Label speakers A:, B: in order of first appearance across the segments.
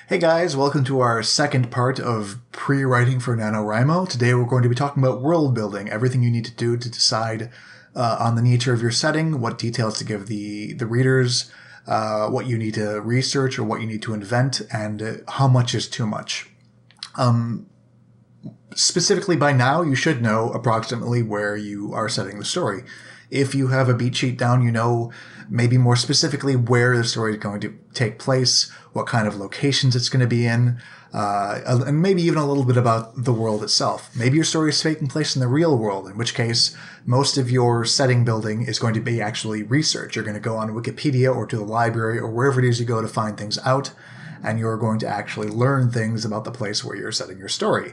A: Hey guys, welcome to our second part of pre-writing for NaNoWriMo. Today we're going to be talking about world building, everything you need to do to decide on the nature of your setting, what details to give the readers, what you need to research or what you need to invent, and how much is too much. Specifically by now, you should know approximately where you are setting the story. If you have a beat sheet down, you know maybe more specifically where the story is going to take place, what kind of locations it's going to be in, and maybe even a little bit about the world itself. Maybe your story is taking place in the real world, in which case most of your setting building is going to be actually research. You're going to go on Wikipedia or to the library or wherever it is you go to find things out, and you're going to actually learn things about the place where you're setting your story.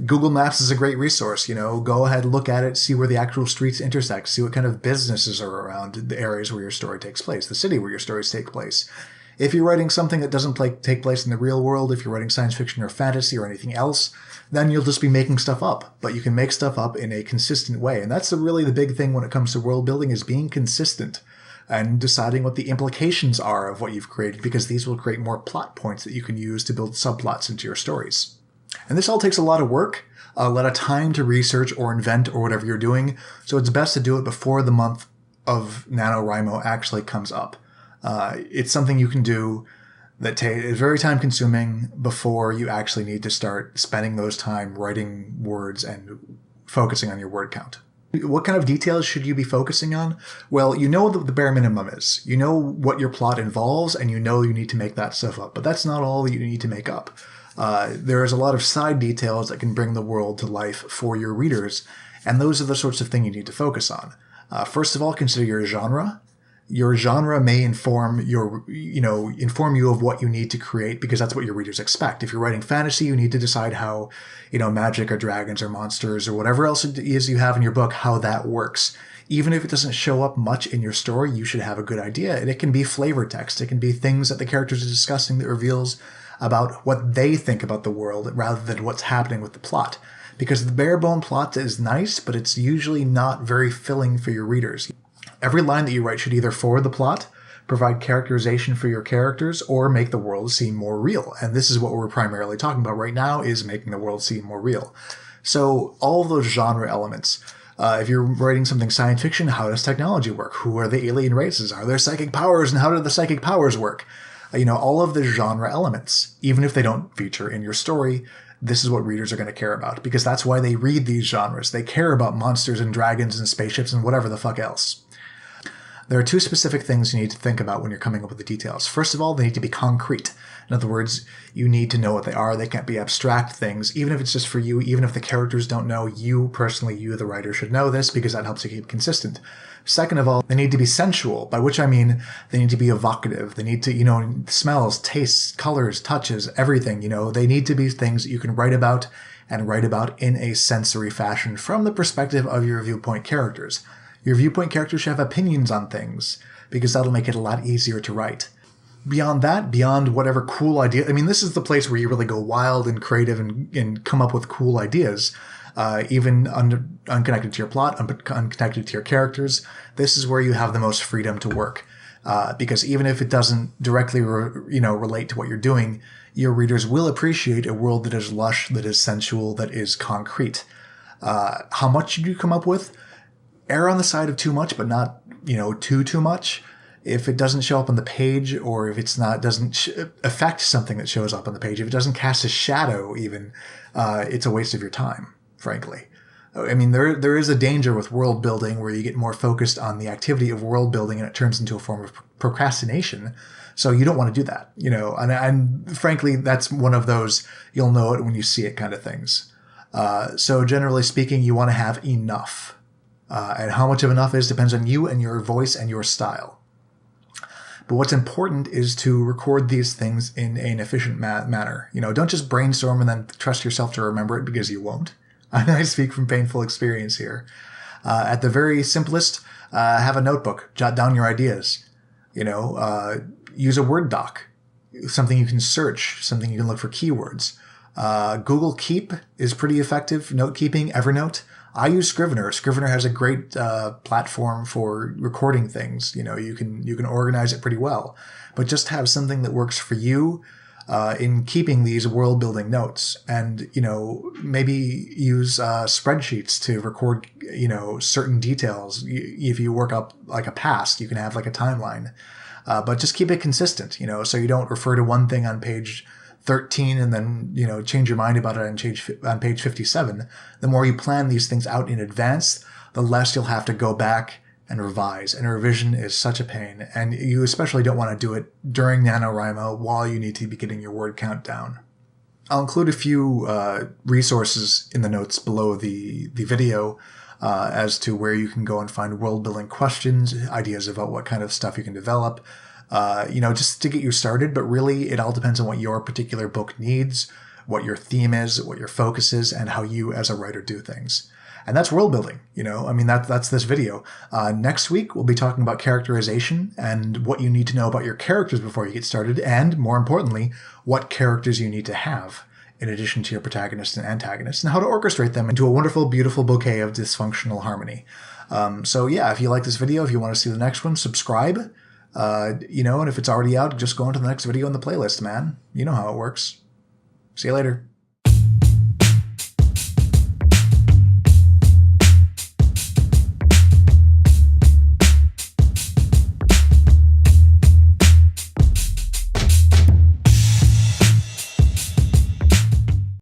A: Google Maps is a great resource. Go ahead, look at it, see where the actual streets intersect, see what kind of businesses are around the areas where your story takes place, the city where your stories take place. If you're writing something that doesn't take place in the real world, if you're writing science fiction or fantasy or anything else, then you'll just be making stuff up. But you can make stuff up in a consistent way. And that's really the big thing when it comes to world building, is being consistent and deciding what the implications are of what you've created, because these will create more plot points that you can use to build subplots into your stories. And this all takes a lot of work, a lot of time to research or invent or whatever you're doing, so it's best to do it before the month of NaNoWriMo actually comes up. It's something you can do that is very time consuming before you actually need to start spending those time writing words and focusing on your word count. What kind of details should you be focusing on? Well, you know what the bare minimum is. You know what your plot involves, and you know you need to make that stuff up. But that's not all that you need to make up. There is a lot of side details that can bring the world to life for your readers, and those are the sorts of things you need to focus on. First of all, consider your genre. Your genre may inform you of what you need to create, because that's what your readers expect. If you're writing fantasy, you need to decide how, magic or dragons or monsters or whatever else it is you have in your book, how that works. Even if it doesn't show up much in your story, you should have a good idea. And it can be flavor text. It can be things that the characters are discussing that reveals about what they think about the world rather than what's happening with the plot. Because the bare bone plot is nice, but it's usually not very filling for your readers. Every line that you write should either forward the plot, provide characterization for your characters, or make the world seem more real. And this is what we're primarily talking about right now, is making the world seem more real. So all of those genre elements. If you're writing something science fiction, how does technology work? Who are the alien races? Are there psychic powers? And how do the psychic powers work? All of the genre elements, even if they don't feature in your story, this is what readers are going to care about, because that's why they read these genres. They care about monsters and dragons and spaceships and whatever the fuck else. There are two specific things you need to think about when you're coming up with the details. First of all, they need to be concrete. In other words, you need to know what they are. They can't be abstract things, even if it's just for you, even if the characters don't know. You personally, you the writer, should know this, because that helps you keep consistent. Second of all, they need to be sensual, by which I mean they need to be evocative. They need to, smells, tastes, colors, touches, everything, they need to be things that you can write about, and write about in a sensory fashion from the perspective of your viewpoint characters. Your viewpoint characters should have opinions on things, because that'll make it a lot easier to write. Beyond that, beyond whatever cool idea, this is the place where you really go wild and creative and come up with cool ideas, even unconnected to your plot, unconnected to your characters. This is where you have the most freedom to work, because even if it doesn't directly relate to what you're doing, your readers will appreciate a world that is lush, that is sensual, that is concrete. How much should you come up with? Err on the side of too much, but not, too much. If it doesn't show up on the page, or if it's doesn't affect something that shows up on the page, if it doesn't cast a shadow even, it's a waste of your time, frankly. There is a danger with world building where you get more focused on the activity of world building and it turns into a form of procrastination. So you don't want to do that, and frankly, that's one of those you'll know it when you see it kind of things. So generally speaking, you want to have enough. And how much of enough is depends on you and your voice and your style. But what's important is to record these things in an efficient manner. Don't just brainstorm and then trust yourself to remember it, because you won't. I speak from painful experience here. At the very simplest, have a notebook. Jot down your ideas. Use a Word doc. Something you can search. Something you can look for keywords. Google Keep is pretty effective. Note-keeping, Evernote. I use Scrivener. Scrivener has a great platform for recording things. You can organize it pretty well, but just have something that works for you. in keeping these world building notes, and maybe use spreadsheets to record certain details. If you work up like a past, you can have like a timeline, but just keep it consistent, so you don't refer to one thing on page 13 and then change your mind about it on page 57. The more you plan these things out in advance, the less you'll have to go back and revise. And revision is such a pain, and you especially don't want to do it during NaNoWriMo while you need to be getting your word count down. I'll include a few resources in the notes below the video as to where you can go and find world building questions, ideas about what kind of stuff you can develop, just to get you started. But really, it all depends on what your particular book needs, what your theme is, what your focus is, and how you as a writer do things. And that's world building, that's this video. Next week, we'll be talking about characterization and what you need to know about your characters before you get started, and more importantly, what characters you need to have in addition to your protagonist and antagonist, and how to orchestrate them into a wonderful, beautiful bouquet of dysfunctional harmony. So yeah, if you like this video, if you want to see the next one, subscribe, and if it's already out, just go into the next video in the playlist, man. You know how it works. See you later.